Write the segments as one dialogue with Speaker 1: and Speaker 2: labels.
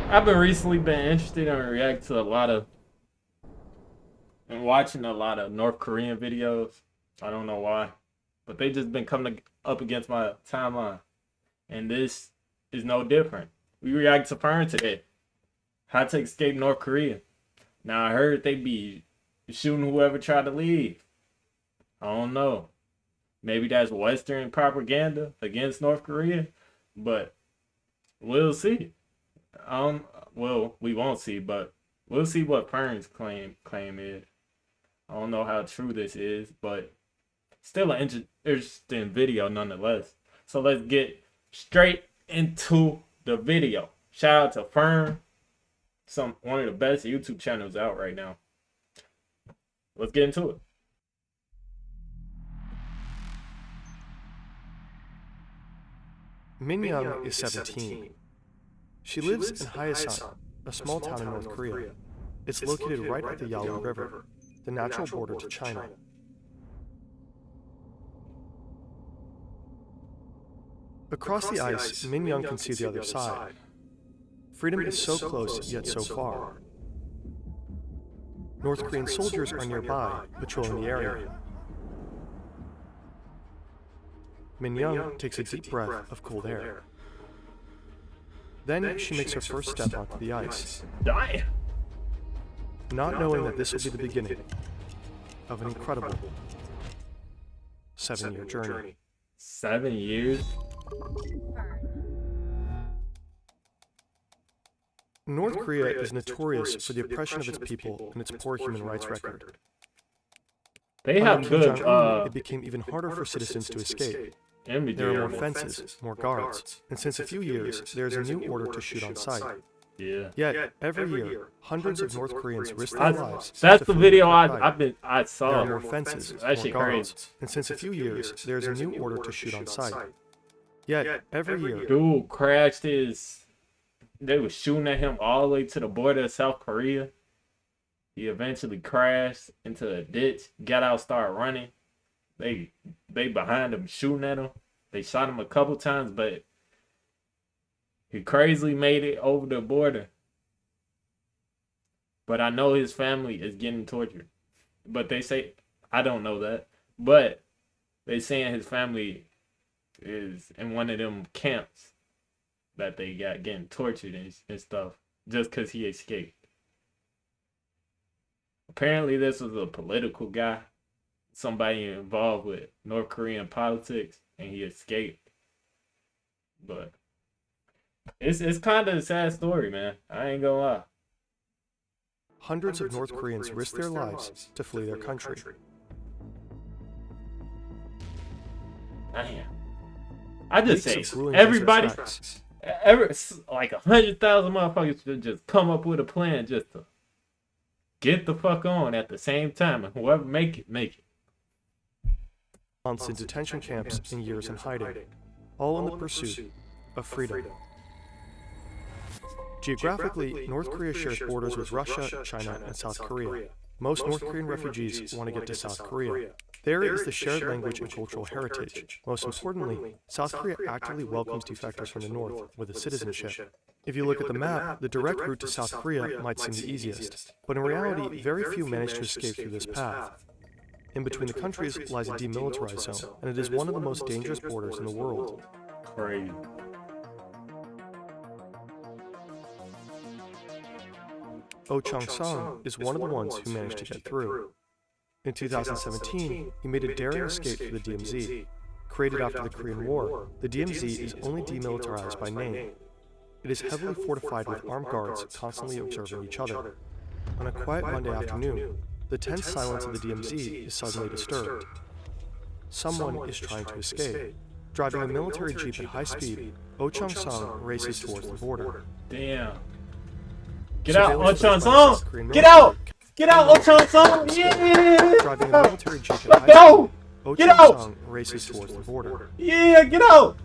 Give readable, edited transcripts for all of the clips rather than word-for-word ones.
Speaker 1: I've been recently interested in react to a lot of and watching a lot of North Korean videos. I don't know why, but they just been coming up against my timeline, and this is no different. We react to Fern today. How to escape North Korea. Now I heard they be shooting whoever tried to leave. I don't know. Maybe that's Western propaganda against North Korea, but we'll see. Well, we won't see, but we'll see what Fern's claim is. I don't know how true this is, but still an interesting video nonetheless. So let's get straight into the video. Shout out to Fern, one of the best YouTube channels out right now. Let's get into it.
Speaker 2: Min Young is 17. She lives in Hyesan, a small town in North Korea. It's located right at the Yalu River, the natural border to China. Across the ice, Min Young can see the other side. Freedom is so close, yet so far. North Korean soldiers are nearby, patrolling the area. Min Young takes a deep breath of cold air. Then she makes her first step onto the ice, not knowing that this will be the beginning of an incredible 7-year journey.
Speaker 1: 7 years?
Speaker 2: North Korea is notorious for the oppression of its people and its poor human rights record.
Speaker 1: They have good,
Speaker 2: it became even harder for citizens to escape. There are more fences, more guards, and since a few years, there is a new order to shoot on sight.
Speaker 1: Yeah.
Speaker 2: Yet, every year, hundreds of North Koreans risk their lives.
Speaker 1: That's the video I saw.
Speaker 2: There are more fences, more guards, and since a few years, there is a new order to shoot on sight. Yet, every year...
Speaker 1: Dude crashed his... They were shooting at him all the way to the border of South Korea. He eventually crashed into a ditch, got out, started running. They behind him shooting at him. They shot him a couple times, but he crazily made it over the border. But I know his family is getting tortured. But they say, I don't know that, but they saying his family is in one of them camps that they got getting tortured and stuff just because he escaped. Apparently this was a political guy, somebody involved with North Korean politics, and he escaped. But it's kind of a sad story, man. I ain't gonna lie.
Speaker 2: Hundreds of North Koreans risk their lives to flee their country.
Speaker 1: Damn. I just say everybody, like 100,000 motherfuckers should just come up with a plan just to get the fuck on at the same time, and whoever make it, make it.
Speaker 2: Months in detention camps and years in hiding, all in the pursuit of freedom. Geographically, North Korea shares borders with Russia, China, and South Korea. Most North Korean refugees want to get to South Korea. There is the shared language and cultural heritage. Most importantly, South Korea actively welcomes defectors from the North with a citizenship. If you look at the map, the direct route to South Korea might seem the easiest, but in reality, very few manage to escape through this path. In between the countries lies a demilitarized zone, and it is one of the most dangerous borders in the world.
Speaker 1: Crazy.
Speaker 2: Oh Chung-sung is one of the ones who managed to get through. In 2017, he made a daring escape for the DMZ. Created after the Korean War, the DMZ is only demilitarized by name. It is heavily fortified with armed guards constantly observing each other. On a quiet Monday afternoon, the tense silence of the DMZ is suddenly disturbed. Someone is trying to escape. Driving a military jeep at high speed, Oh Chung-sung races towards the border.
Speaker 1: Damn. Get out, Oh Chung-sung! Get out! Get out, Oh Chung-sung! Yeah!
Speaker 2: Driving a military jeep at high
Speaker 1: Go!
Speaker 2: speed,
Speaker 1: Get out!
Speaker 2: races towards the border.
Speaker 1: Yeah, get out!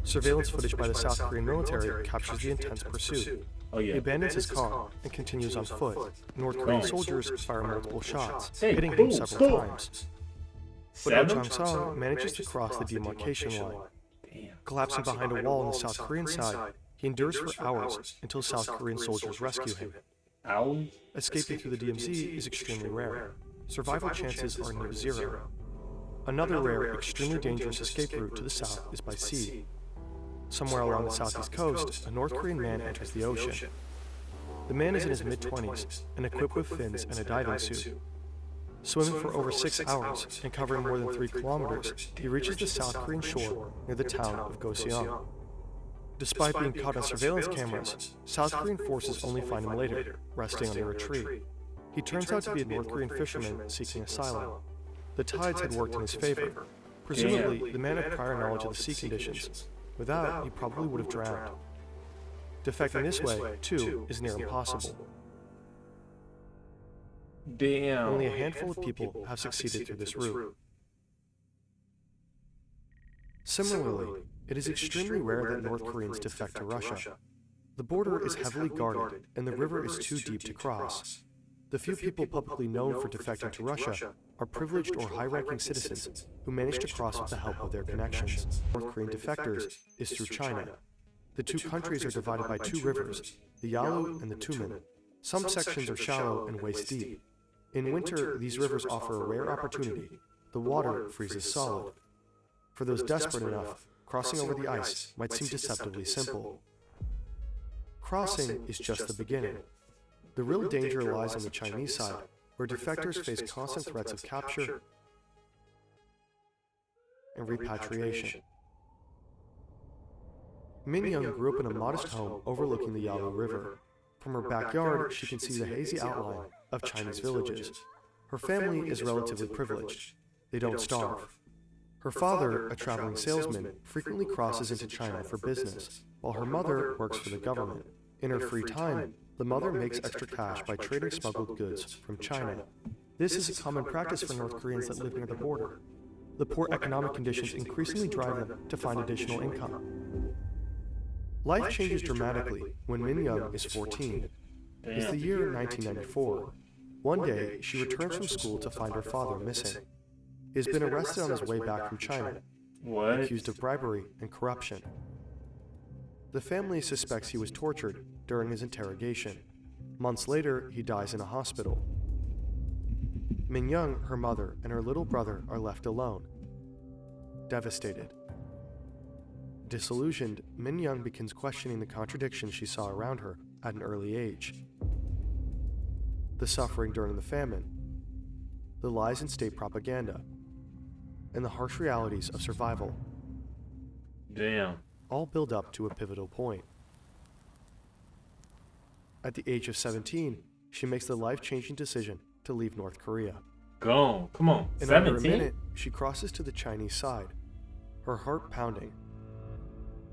Speaker 2: Surveillance footage by the South Korean military captures the intense pursuit.
Speaker 1: Oh yeah.
Speaker 2: He abandons his car and continues on foot. North Korean soldiers fire multiple shots, hitting him several times. But Oh Chung-sung manages to cross the demarcation line. Collapsing behind a wall on the South Korean side, He endures for hours until South Korean soldiers rescue him.
Speaker 1: Hours?
Speaker 2: Escaping through the DMZ is extremely rare. Survival chances are near zero. Another rare, extremely dangerous escape route to the south is by sea. Somewhere along the southeast coast, a North Korean man enters the ocean. The man is in his mid-20s and equipped with fins and a diving suit. Swimming for over 6 hours and covering more than 3 kilometers, he reaches the South Korean shore near the town of Goseong. Despite being caught on surveillance cameras, South Korean forces only find him later, resting under a tree. He turns out to be a North Korean fisherman seeking asylum. The tides had worked in his favor. Presumably, the man had prior knowledge of the sea conditions. Without, he probably would have drowned. Defecting this way, too, is near impossible.
Speaker 1: Damn.
Speaker 2: Only a handful of people have succeeded through this route. Similarly, it is extremely rare that North Koreans defect to Russia. The border is heavily guarded, and the river is too deep to cross. The few people publicly known for defecting to Russia are privileged or high-ranking citizens who manage to cross with the help of their connections. North Korean defectors is through China. The two countries are divided by 2 rivers, the Yalu and the Tumen. Some sections are shallow and waist-deep. In winter, these rivers offer a rare opportunity. The water freezes solid. For those desperate enough, crossing over the ice might seem deceptively simple. Crossing is just the beginning. The real danger lies on the Chinese side, where defectors face constant threats of capture and repatriation. Min Young grew up in a modest home overlooking the Yalu River. From her backyard, she can see the hazy outline of Chinese villages. Her family is relatively privileged. They don't starve. Her father, a traveling salesman, frequently crosses into China for business, while her mother works for the government. In her free time, the mother makes extra cash by trading smuggled goods from China. This is a common practice for North Koreans that live near the border. The poor economic conditions increasingly drive them to find additional income. Life changes dramatically when Min Young is 14. It's the year 1994. One day, she returns from school to find her father missing. He has been arrested on his way back from China, accused of bribery and corruption. The family suspects he was tortured during his interrogation. Months later, he dies in a hospital. Min Young, her mother, and her little brother are left alone, devastated. Disillusioned, Min Young begins questioning the contradictions she saw around her at an early age. The suffering during the famine, the lies in state propaganda, and the harsh realities of survival.
Speaker 1: Damn.
Speaker 2: All build up to a pivotal point. At the age of 17, she makes the life-changing decision to leave North Korea.
Speaker 1: Go, come on.
Speaker 2: In
Speaker 1: 17?
Speaker 2: under a minute, she crosses to the Chinese side, her heart pounding.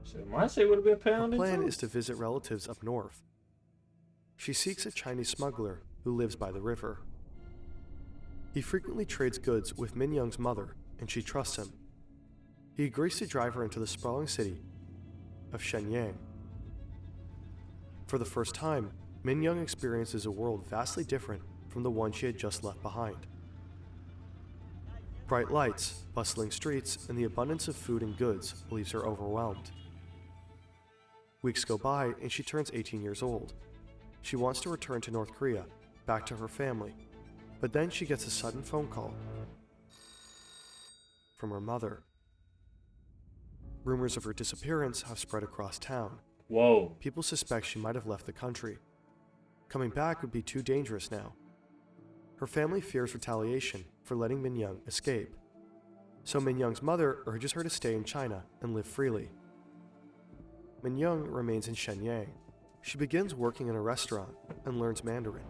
Speaker 1: Shit, my shit would have been
Speaker 2: Her
Speaker 1: pounding
Speaker 2: plan
Speaker 1: too.
Speaker 2: is to visit relatives up north. She seeks a Chinese smuggler who lives by the river. He frequently trades goods with Min Young's mother, and she trusts him. He agrees to drive her into the sprawling city of Shenyang. For the first time, Min Young experiences a world vastly different from the one she had just left behind. Bright lights, bustling streets, and the abundance of food and goods leaves her overwhelmed. Weeks go by, and she turns 18 years old. She wants to return to North Korea, back to her family, but then she gets a sudden phone call from her mother. Rumors of her disappearance have spread across town.
Speaker 1: Whoa.
Speaker 2: People suspect she might have left the country. Coming back would be too dangerous now. Her family fears retaliation for letting Min Young escape. So Min Young's mother urges her to stay in China and live freely. Min Young remains in Shenyang. She begins working in a restaurant and learns Mandarin.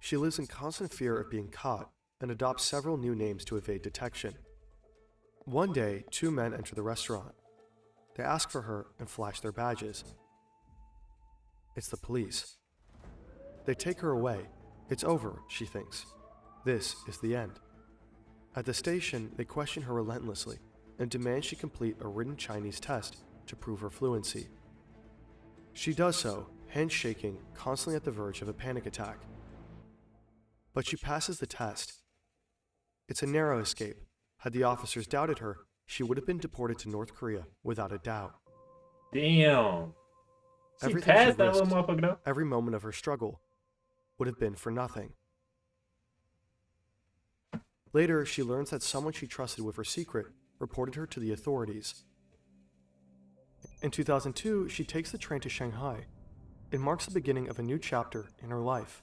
Speaker 2: She lives in constant fear of being caught and adopts several new names to evade detection. One day, 2 men enter the restaurant. They ask for her and flash their badges. It's the police. They take her away. It's over, she thinks. This is the end. At the station, they question her relentlessly and demand she complete a written Chinese test to prove her fluency. She does so, hands shaking, constantly at the verge of a panic attack. But she passes the test. It's a narrow escape. Had the officers doubted her, she would have been deported to North Korea without a doubt.
Speaker 1: Damn. She
Speaker 2: Everything
Speaker 1: passed that
Speaker 2: risked,
Speaker 1: little motherfucker though.
Speaker 2: every moment of her struggle, would have been for nothing. Later, she learns that someone she trusted with her secret reported her to the authorities. In 2002, she takes the train to Shanghai. It marks the beginning of a new chapter in her life.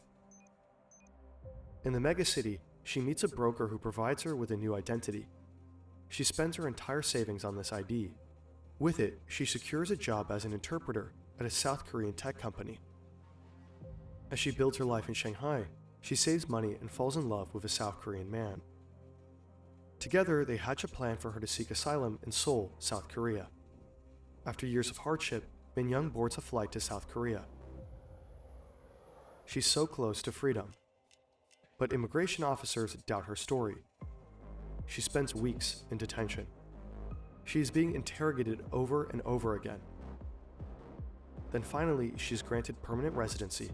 Speaker 2: In the megacity, she meets a broker who provides her with a new identity. She spends her entire savings on this ID. With it, she secures a job as an interpreter at a South Korean tech company. As she builds her life in Shanghai, she saves money and falls in love with a South Korean man. Together, they hatch a plan for her to seek asylum in Seoul, South Korea. After years of hardship, Min Young boards a flight to South Korea. She's so close to freedom. But immigration officers doubt her story. She spends weeks in detention. She is being interrogated over and over again. Then finally, she's granted permanent residency.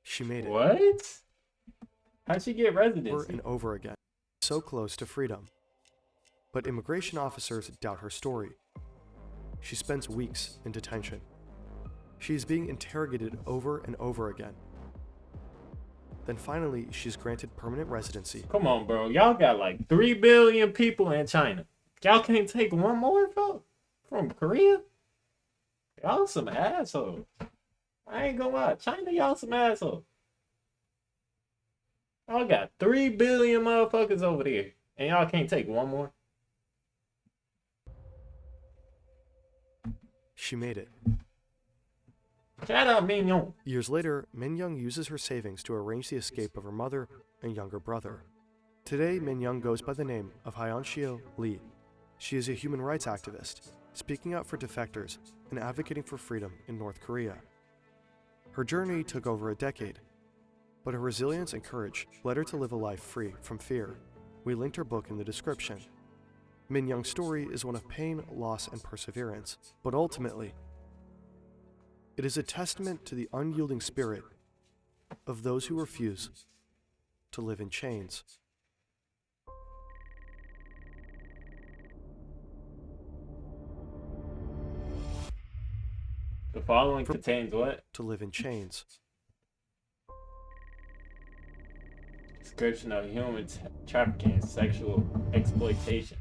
Speaker 2: She made it.
Speaker 1: What? How'd she get
Speaker 2: Over
Speaker 1: residency?
Speaker 2: and over again. So close to freedom. But immigration officers doubt her story. She spends weeks in detention. She is being interrogated over and over again. Then finally, she's granted permanent residency.
Speaker 1: Come on, bro. Y'all got like 3 billion people in China. Y'all can't take one more from Korea? Y'all some assholes. I ain't gonna lie. China, y'all some assholes. Y'all got 3 billion motherfuckers over there. And y'all can't take one more?
Speaker 2: She made it.
Speaker 1: Shout out Min Young.
Speaker 2: Years later, Min Young uses her savings to arrange the escape of her mother and younger brother. Today, Min Young goes by the name of Hyunshio Lee. She is a human rights activist, speaking out for defectors and advocating for freedom in North Korea. Her journey took over a decade, but her resilience and courage led her to live a life free from fear. We linked her book in the description. Min Young's story is one of pain, loss, and perseverance, but ultimately, it is a testament to the unyielding spirit of those who refuse to live in chains.
Speaker 1: The following contains what?
Speaker 2: To live in chains.
Speaker 1: Description of human trafficking and sexual exploitation.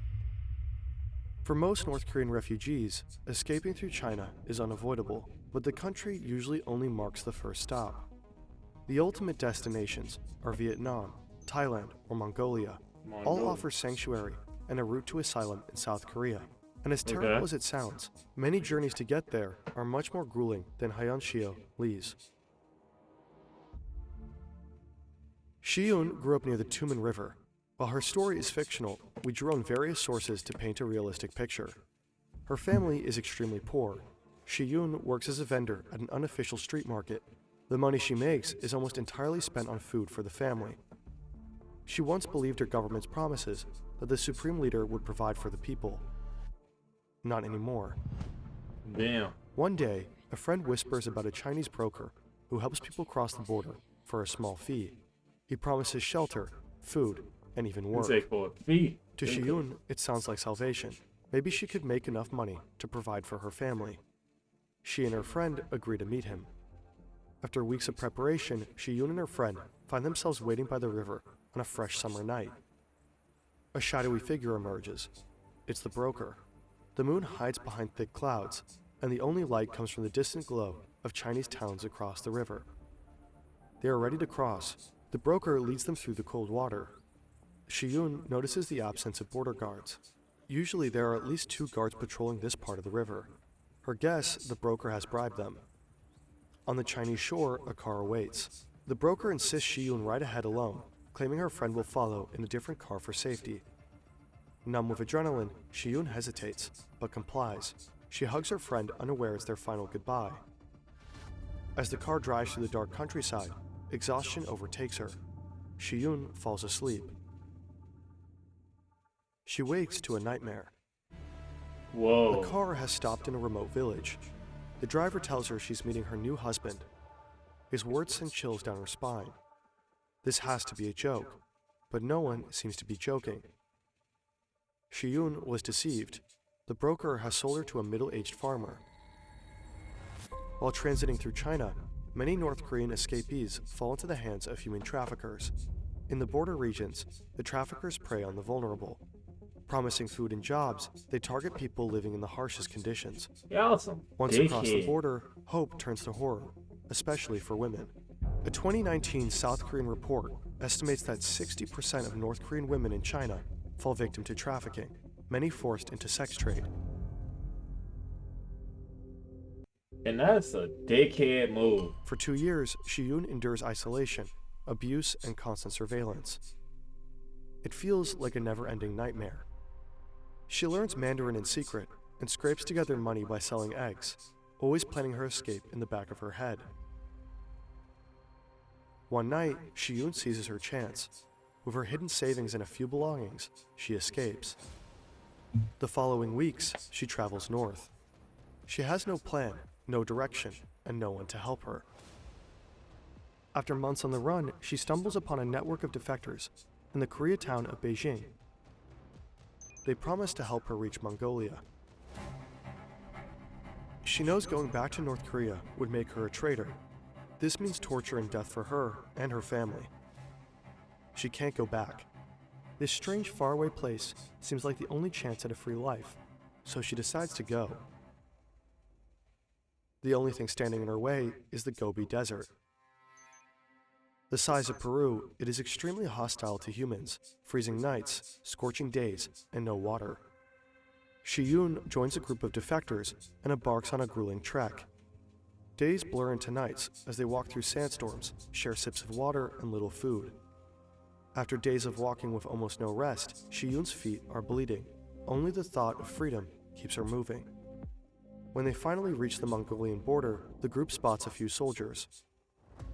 Speaker 2: For most North Korean refugees, escaping through China is unavoidable, but the country usually only marks the first stop. The ultimate destinations are Vietnam, Thailand, or Mongolia. All offer sanctuary and a route to asylum in South Korea. And as terrible as it sounds, many journeys to get there are much more grueling than Hyunshio Lee's. Shiyun grew up near the Tumen River. While her story is fictional, we drew on various sources to paint a realistic picture. Her family is extremely poor. Shiyun works as a vendor at an unofficial street market. The money she makes is almost entirely spent on food for the family. She once believed her government's promises that the supreme leader would provide for the people. Not anymore.
Speaker 1: Damn.
Speaker 2: One day, a friend whispers about a Chinese broker who helps people cross the border for a small fee. He promises shelter, food, and even work.
Speaker 1: For a fee.
Speaker 2: To Shiyun, it sounds like salvation. Maybe she could make enough money to provide for her family. She and her friend agree to meet him. After weeks of preparation, Shiyun and her friend find themselves waiting by the river on a fresh summer night. A shadowy figure emerges. It's the broker. The moon hides behind thick clouds, and the only light comes from the distant glow of Chinese towns across the river. They are ready to cross. The broker leads them through the cold water. Shiyun notices the absence of border guards. Usually there are at least 2 guards patrolling this part of the river. Her guess, the broker has bribed them. On the Chinese shore, a car awaits. The broker insists Shiyun ride ahead alone, claiming her friend will follow in a different car for safety. Numb with adrenaline, Shiyun hesitates, but complies. She hugs her friend, unaware it's their final goodbye. As the car drives through the dark countryside, exhaustion overtakes her. Shiyun falls asleep. She wakes to a nightmare.
Speaker 1: Whoa.
Speaker 2: The car has stopped in a remote village. The driver tells her she's meeting her new husband. His words send chills down her spine. This has to be a joke, but no one seems to be joking. Shiyun was deceived. The broker has sold her to a middle-aged farmer. While transiting through China, many North Korean escapees fall into the hands of human traffickers. In the border regions, the traffickers prey on the vulnerable. Promising food and jobs, they target people living in the harshest conditions. Once across the border, hope turns to horror, especially for women. A 2019 South Korean report estimates that 60% of North Korean women in China fall victim to trafficking, many forced into sex trade.
Speaker 1: And that's a dickhead move.
Speaker 2: For 2 years, Shiyun endures isolation, abuse, and constant surveillance. It feels like a never-ending nightmare. She learns Mandarin in secret and scrapes together money by selling eggs, always planning her escape in the back of her head. One night, Shiyun seizes her chance. With her hidden savings and a few belongings, she escapes. The following weeks, she travels north. She has no plan, no direction, and no one to help her. After months on the run, she stumbles upon a network of defectors in the Koreatown of Beijing. They promise to help her reach Mongolia. She knows going back to North Korea would make her a traitor. This means torture and death for her and her family. She can't go back. This strange faraway place seems like the only chance at a free life, so she decides to go. The only thing standing in her way is the Gobi Desert. The size of Peru, it is extremely hostile to humans, freezing nights, scorching days, and no water. Shiyun joins a group of defectors and embarks on a grueling trek. Days blur into nights as they walk through sandstorms, share sips of water and little food. After days of walking with almost no rest, Shiyun's feet are bleeding. Only the thought of freedom keeps her moving. When they finally reach the Mongolian border, the group spots a few soldiers.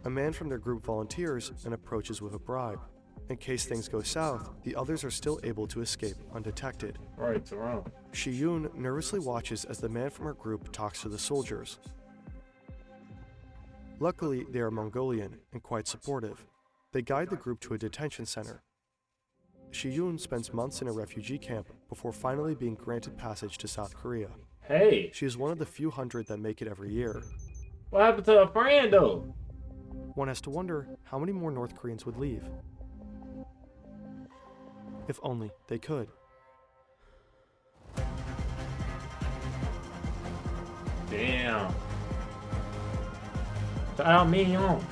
Speaker 2: A man from their group volunteers and approaches with a bribe. In case things go south, the others are still able to escape undetected.
Speaker 1: Right, around.
Speaker 2: Shiyun nervously watches as the man from her group talks to the soldiers. Luckily, they are Mongolian and quite supportive. They guide the group to a detention center. Shiyun spends months in a refugee camp before finally being granted passage to South Korea.
Speaker 1: Hey,
Speaker 2: She is one of the few hundred that make it every year.
Speaker 1: what happened to a friend though?
Speaker 2: One has to wonder how many more North Koreans would leave. If only they could.
Speaker 1: Damn. Shout out Mignon.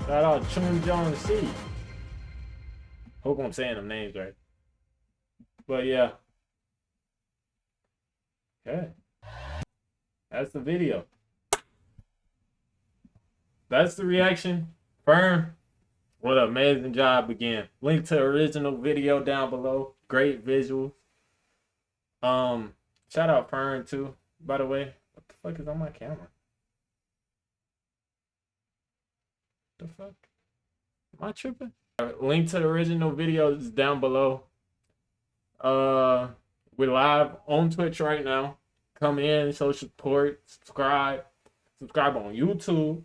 Speaker 1: Shout out Chun Jong C. Hope I'm saying them names right. But yeah. Okay. That's the video. That's the reaction. Firm. What an amazing job again. Link to original video down below. Great visuals. Shout out Fern too, by the way. What the fuck is on my camera? The fuck? Am I tripping? Link to the original video is down below. We're live on Twitch right now. Come in, show support, subscribe on YouTube.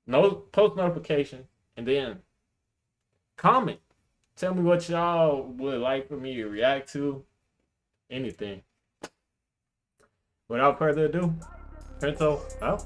Speaker 1: No post notification, and then comment. Tell me what y'all would like for me to react to. Anything. Without further ado, Trento out.